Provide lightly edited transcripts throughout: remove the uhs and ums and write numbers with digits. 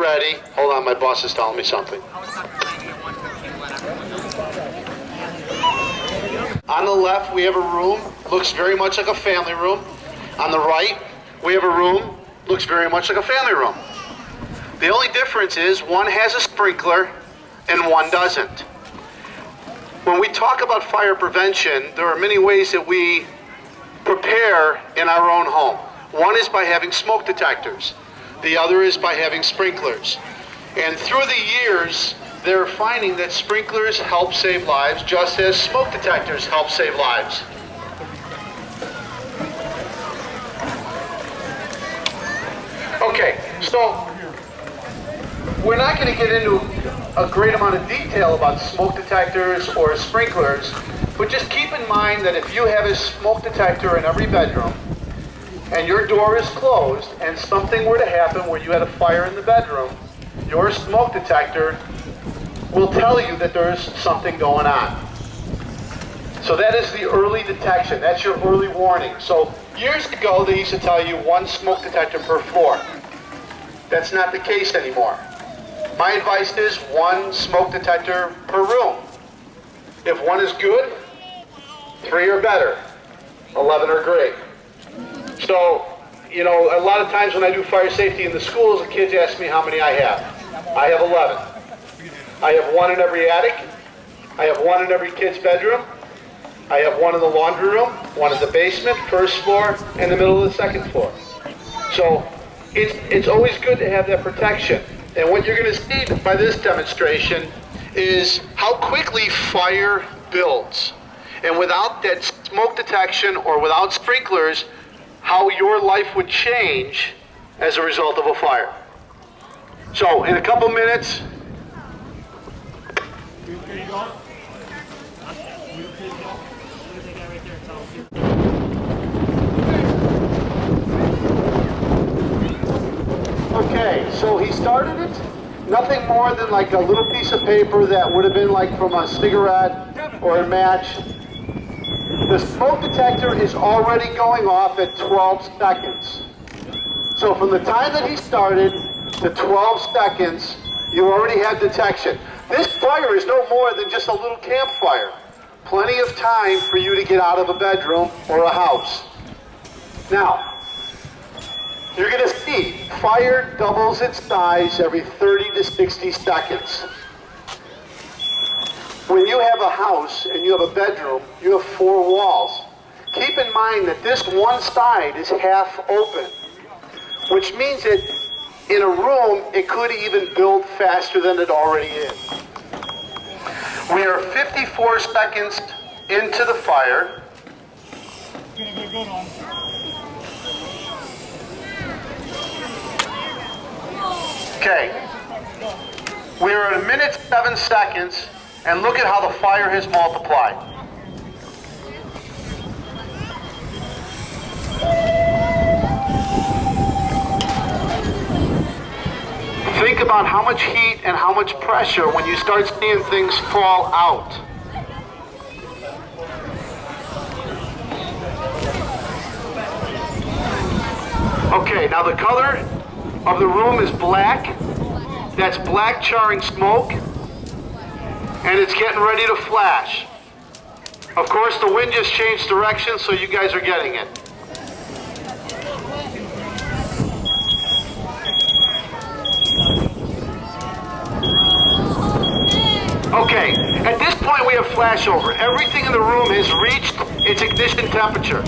ready. Hold on, my boss is telling me something. On the left, we have a room, looks very much like a family room. On the right, we have a room, looks very much like a family room. The only difference is one has a sprinkler and one doesn't. When we talk about fire prevention, there are many ways that we prepare in our own home. One is by having smoke detectors. The other is by having sprinklers. And through the years, they're finding that sprinklers help save lives just as smoke detectors help save lives. Okay, so we're not going to get into a great amount of detail about smoke detectors or sprinklers, but just keep in mind that if you have a smoke detector in every bedroom and your door is closed and something were to happen where you had a fire in the bedroom, your smoke detector will tell you that there's something going on. So that is the early detection. That's your early warning. So years ago, they used to tell you one smoke detector per floor. That's not the case anymore. My advice is one smoke detector per room. If one is good, 3 are better, 11 are great. So, you know, a lot of times when I do fire safety in the schools, the kids ask me how many I have. I have 11. I have one in every attic. I have one in every kid's bedroom. I have one in the laundry room, one in the basement, first floor, and the middle of the second floor. So it's always good to have that protection. And what you're going to see by this demonstration is how quickly fire builds. And without that smoke detection or without sprinklers, how your life would change as a result of a fire. So in a couple minutes, okay, so he started it, nothing more than like a little piece of paper that would have been like from a cigarette or a match. The smoke detector is already going off at 12 seconds. So from the time that he started to 12 seconds, you already have detection. This fire is no more than just a little campfire. Plenty of time for you to get out of a bedroom or a house. Now, you're going to see fire doubles its size every 30 to 60 seconds. When you have a house and you have a bedroom, you have 4 walls. Keep in mind that this one side is half open, which means that in a room, it could even build faster than it already is. We are 54 seconds into the fire. Okay, we are at 1:07 seconds, and look at how the fire has multiplied. Think about how much heat and how much pressure when you start seeing things fall out. Okay, now the color of the room is black. That's black charring smoke. And it's getting ready to flash. Of course, the wind just changed direction, so you guys are getting it. Okay, at this point we have flashover. Everything in the room has reached its ignition temperature.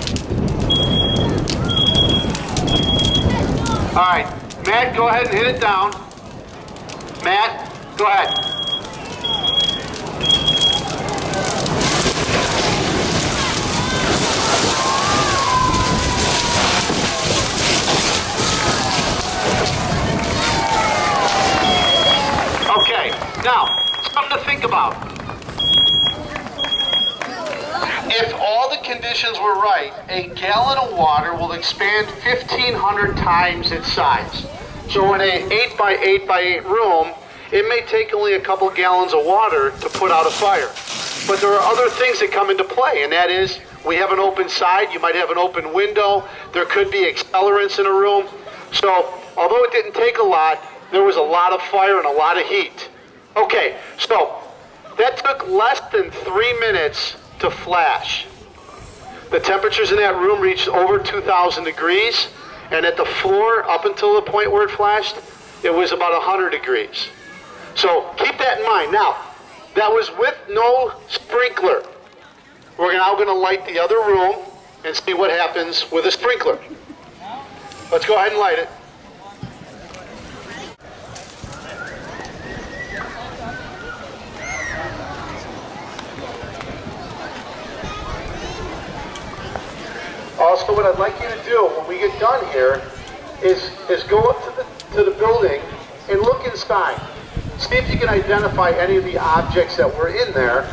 All right, Matt, go ahead and hit it down. Matt, go ahead. Okay, now, something to think about. If all the conditions were right, a gallon of water will expand 1,500 times its size. So in an 8 by 8 by 8 room, it may take only a couple gallons of water to put out a fire. But there are other things that come into play, and that is, we have an open side, you might have an open window, there could be accelerants in a room. So, although it didn't take a lot, there was a lot of fire and a lot of heat. Okay, so that took less than 3 minutes to flash. The temperatures in that room reached over 2,000 degrees, and at the floor, up until the point where it flashed, it was about 100 degrees. So keep that in mind. Now, that was with no sprinkler. We're now going to light the other room and see what happens with a sprinkler. Let's go ahead and light it. Also, what I'd like you to do when we get done here is go up to the building and look inside. See if you can identify any of the objects that were in there.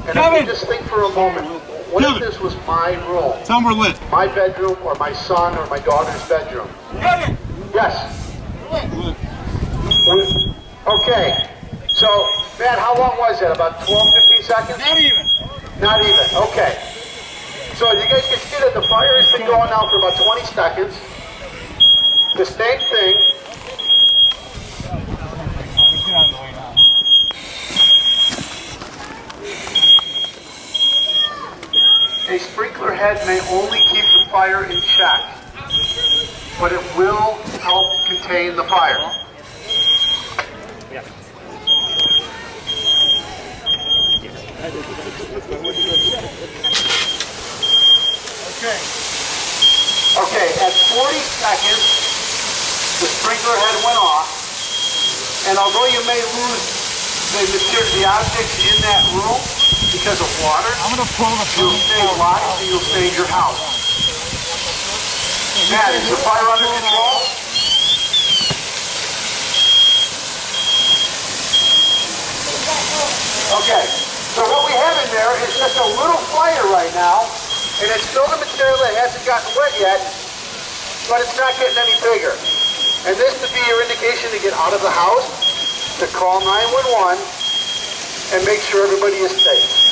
And if you just think for a moment, what if this was my room? Some were lit. My bedroom, or my son or my daughter's bedroom? Yes. Okay. So, Matt, how long was that? About 12, 15 seconds? Not even. Not even. Okay. So you guys can see that the fire has been going now for about 20 seconds. The same thing. A sprinkler head may only keep the fire in check, but it will help contain the fire. Okay, at 40 seconds, the sprinkler head went off, and although you may lose the objects in that room because of water, I'm going to pull the you'll stay alive and you'll stay in your house. Matt, is the fire under control? Okay, so what we have in there is just a little fire right now, and it's still the material that hasn't gotten wet yet, but it's not getting any bigger. And this would be your indication to get out of the house, to call 911, and make sure everybody is safe.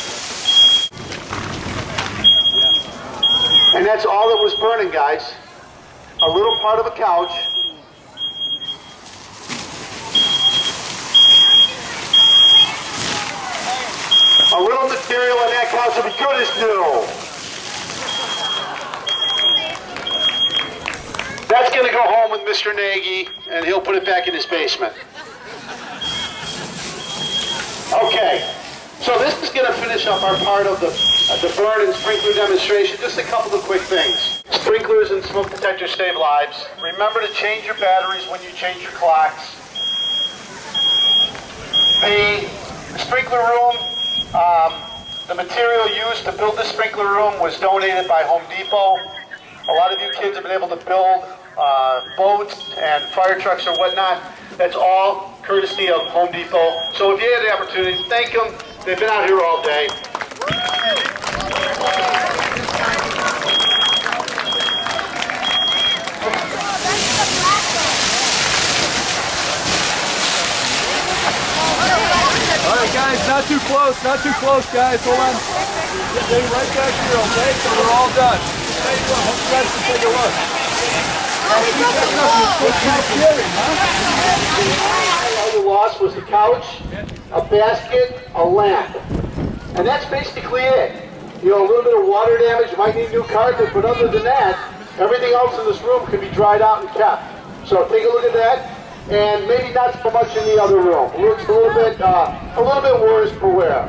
And that's all that was burning, guys. A little part of a couch. A little material in that couch will be good as new. That's going to go home with Mr. Nagy, and he'll put it back in his basement. Okay, so this is going to finish up our part of the burn and sprinkler demonstration. Just a couple of quick things. Sprinklers and smoke detectors save lives. Remember to change your batteries when you change your clocks. The sprinkler room, the material used to build the sprinkler room was donated by Home Depot. A lot of you kids have been able to build boats and fire trucks or whatnot. That's all courtesy of Home Depot. So if you had the opportunity, thank them. They've been out here all day. All right, guys, not too close, guys. Hold on. Stay right back here, okay? So we're all done. Hey, look, hope you guys can take a look. All the loss was the couch, a basket, a lamp. And that's basically it. You know, a little bit of water damage, you might need new carpet, but other than that, everything else in this room can be dried out and kept. So take a look at that. And maybe not so much in the other room. It looks a little bit worse for wear.